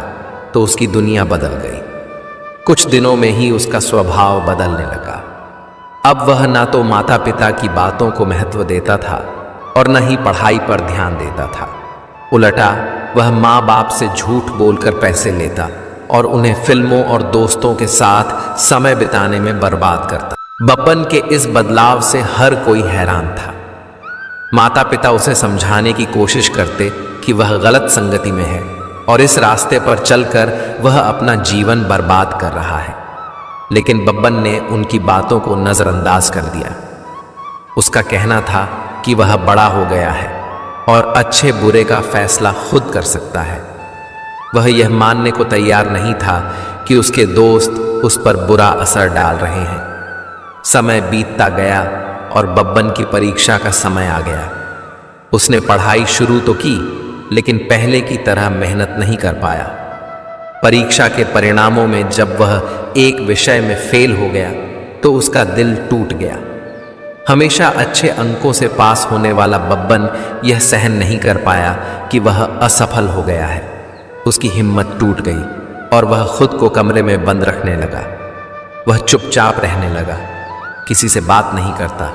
तो उसकी दुनिया बदल गई। कुछ दिनों में ही उसका स्वभाव बदलने लगा। अब वह ना तो माता पिता की बातों को महत्व देता था और न ही पढ़ाई पर ध्यान देता था। उल्टा वह माँ बाप से झूठ बोलकर पैसे लेता और उन्हें फिल्मों और दोस्तों के साथ समय बिताने में बर्बाद करता। बब्बन के इस बदलाव से हर कोई हैरान था। माता पिता उसे समझाने की कोशिश करते कि वह गलत संगति में है और इस रास्ते पर चलकर वह अपना जीवन बर्बाद कर रहा है। लेकिन बब्बन ने उनकी बातों को नजरअंदाज कर दिया। उसका कहना था कि वह बड़ा हो गया है और अच्छे बुरे का फैसला खुद कर सकता है। वह यह मानने को तैयार नहीं था कि उसके दोस्त उस पर बुरा असर डाल रहे हैं। समय बीतता गया और बब्बन की परीक्षा का समय आ गया। उसने पढ़ाई शुरू तो की, लेकिन पहले की तरह मेहनत नहीं कर पाया। परीक्षा के परिणामों में जब वह एक विषय में फेल हो गया तो उसका दिल टूट गया। हमेशा अच्छे अंकों से पास होने वाला बब्बन यह सहन नहीं कर पाया कि वह असफल हो गया है। उसकी हिम्मत टूट गई और वह खुद को कमरे में बंद रखने लगा। वह चुपचाप रहने लगा, किसी से बात नहीं करता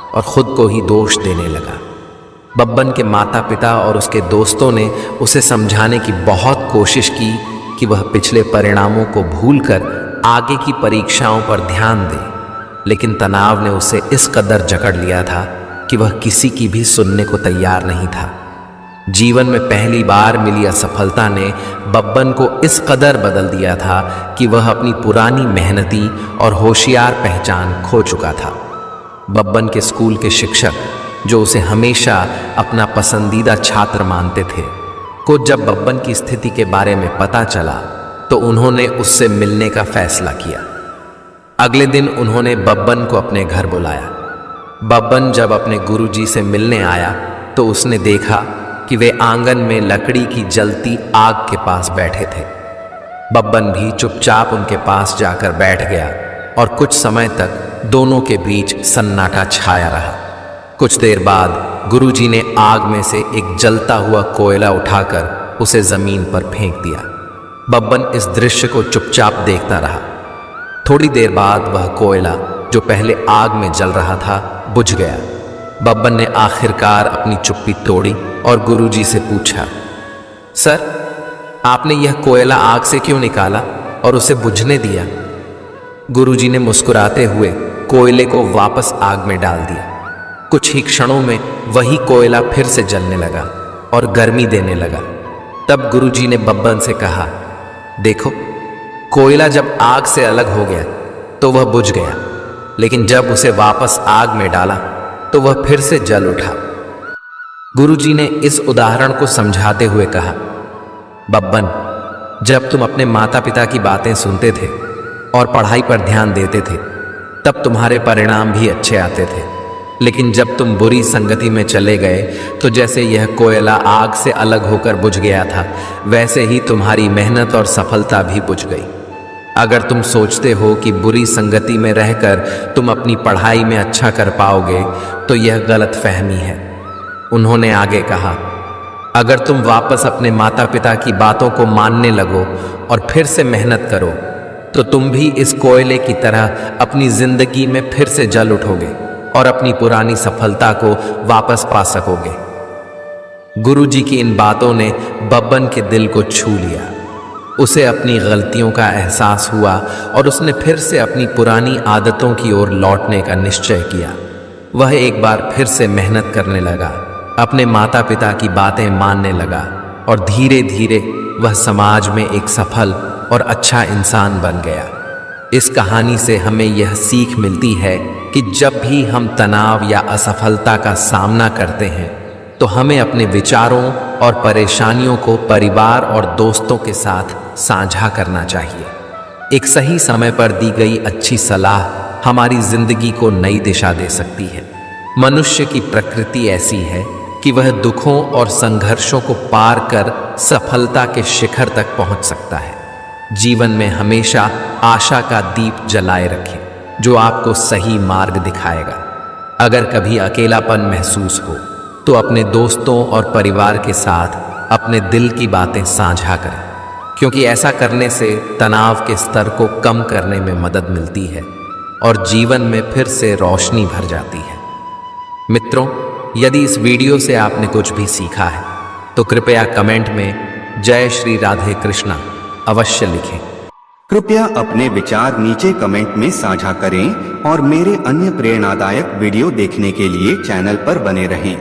और खुद को ही दोष देने लगा। बब्बन के माता पिता और उसके दोस्तों ने उसे समझाने की बहुत कोशिश की कि वह पिछले परिणामों को भूलकर आगे की परीक्षाओं पर ध्यान दे, लेकिन तनाव ने उसे इस कदर जकड़ लिया था कि वह किसी की भी सुनने को तैयार नहीं था। जीवन में पहली बार मिली असफलता ने बब्बन को इस कदर बदल दिया था कि वह अपनी पुरानी मेहनती और होशियार पहचान खो चुका था। बब्बन के स्कूल के शिक्षक, जो उसे हमेशा अपना पसंदीदा छात्र मानते थे, को जब बब्बन की स्थिति के बारे में पता चला तो उन्होंने उससे मिलने का फैसला किया। अगले दिन उन्होंने बब्बन को अपने घर बुलाया। बब्बन जब अपने गुरुजी से मिलने आया तो उसने देखा कि वे आंगन में लकड़ी की जलती आग के पास बैठे थे। बब्बन भी चुपचाप उनके पास जाकर बैठ गया और कुछ समय तक दोनों के बीच सन्नाटा छाया रहा। कुछ देर बाद गुरुजी ने आग में से एक जलता हुआ कोयला उठाकर उसे जमीन पर फेंक दिया। बब्बन इस दृश्य को चुपचाप देखता रहा। थोड़ी देर बाद वह कोयला, जो पहले आग में जल रहा था, बुझ गया। बब्बन ने आखिरकार अपनी चुप्पी तोड़ी और गुरुजी से पूछा, सर, आपने यह कोयला आग से क्यों निकाला और उसे बुझने दिया? गुरुजी ने मुस्कुराते हुए कोयले को वापस आग में डाल दिया। कुछ ही क्षणों में वही कोयला फिर से जलने लगा और गर्मी देने लगा। तब गुरुजी ने बब्बन से कहा, देखो, कोयला जब आग से अलग हो गया तो वह बुझ गया, लेकिन जब उसे वापस आग में डाला तो वह फिर से जल उठा। गुरुजी ने इस उदाहरण को समझाते हुए कहा, बब्बन, जब तुम अपने माता पिता की बातें सुनते थे और पढ़ाई पर ध्यान देते थे तब तुम्हारे परिणाम भी अच्छे आते थे, लेकिन जब तुम बुरी संगति में चले गए तो जैसे यह कोयला आग से अलग होकर बुझ गया था, वैसे ही तुम्हारी मेहनत और सफलता भी बुझ गई। अगर तुम सोचते हो कि बुरी संगति में रहकर तुम अपनी पढ़ाई में अच्छा कर पाओगे तो यह गलत फहमी है। उन्होंने आगे कहा, अगर तुम वापस अपने माता पिता की बातों को मानने लगो और फिर से मेहनत करो तो तुम भी इस कोयले की तरह अपनी जिंदगी में फिर से जल उठोगे और अपनी पुरानी सफलता को वापस पा सकोगे। गुरुजी की इन बातों ने बब्बन के दिल को छू लिया। उसे अपनी गलतियों का एहसास हुआ और उसने फिर से अपनी पुरानी आदतों की ओर लौटने का निश्चय किया। वह एक बार फिर से मेहनत करने लगा, अपने माता पिता की बातें मानने लगा और धीरे धीरे वह समाज में एक सफल और अच्छा इंसान बन गया। इस कहानी से हमें यह सीख मिलती है कि जब भी हम तनाव या असफलता का सामना करते हैं तो हमें अपने विचारों और परेशानियों को परिवार और दोस्तों के साथ साझा करना चाहिए। एक सही समय पर दी गई अच्छी सलाह हमारी जिंदगी को नई दिशा दे सकती है। मनुष्य की प्रकृति ऐसी है कि वह दुखों और संघर्षों को पार कर सफलता के शिखर तक पहुंच सकता है। जीवन में हमेशा आशा का दीप जलाए रखें जो आपको सही मार्ग दिखाएगा। अगर कभी अकेलापन महसूस हो तो अपने दोस्तों और परिवार के साथ अपने दिल की बातें साझा करें, क्योंकि ऐसा करने से तनाव के स्तर को कम करने में मदद मिलती है और जीवन में फिर से रोशनी भर जाती है। मित्रों, यदि इस वीडियो से आपने कुछ भी सीखा है तो कृपया कमेंट में जय श्री राधे कृष्णा अवश्य लिखें। कृपया अपने विचार नीचे कमेंट में साझा करें और मेरे अन्य प्रेरणादायक वीडियो देखने के लिए चैनल पर बने रहें।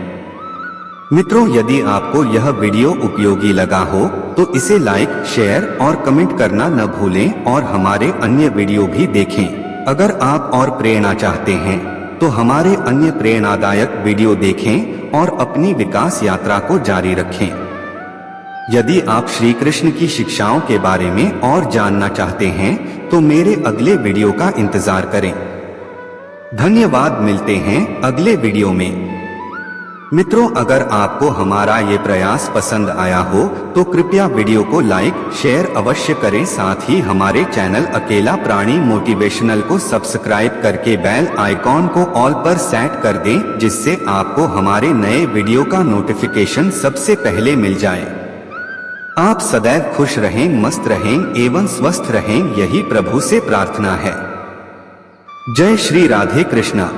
मित्रों, यदि आपको यह वीडियो उपयोगी लगा हो तो इसे लाइक, शेयर और कमेंट करना न भूलें और हमारे अन्य वीडियो भी देखें। अगर आप और प्रेरणा चाहते हैं तो हमारे अन्य प्रेरणादायक वीडियो देखें और अपनी विकास यात्रा को जारी रखें। यदि आप श्री कृष्ण की शिक्षाओं के बारे में और जानना चाहते हैं तो मेरे अगले वीडियो का इंतजार करें। धन्यवाद, मिलते हैं अगले वीडियो में। मित्रों, अगर आपको हमारा ये प्रयास पसंद आया हो तो कृपया वीडियो को लाइक, शेयर अवश्य करें। साथ ही हमारे चैनल अकेला प्राणी मोटिवेशनल को सब्सक्राइब करके बेल आइकॉन को ऑल पर सेट कर दें, जिससे आपको हमारे नए वीडियो का नोटिफिकेशन सबसे पहले मिल जाए। आप सदैव खुश रहें, मस्त रहें एवं स्वस्थ रहें, यही प्रभु से प्रार्थना है। जय श्री राधे कृष्णा।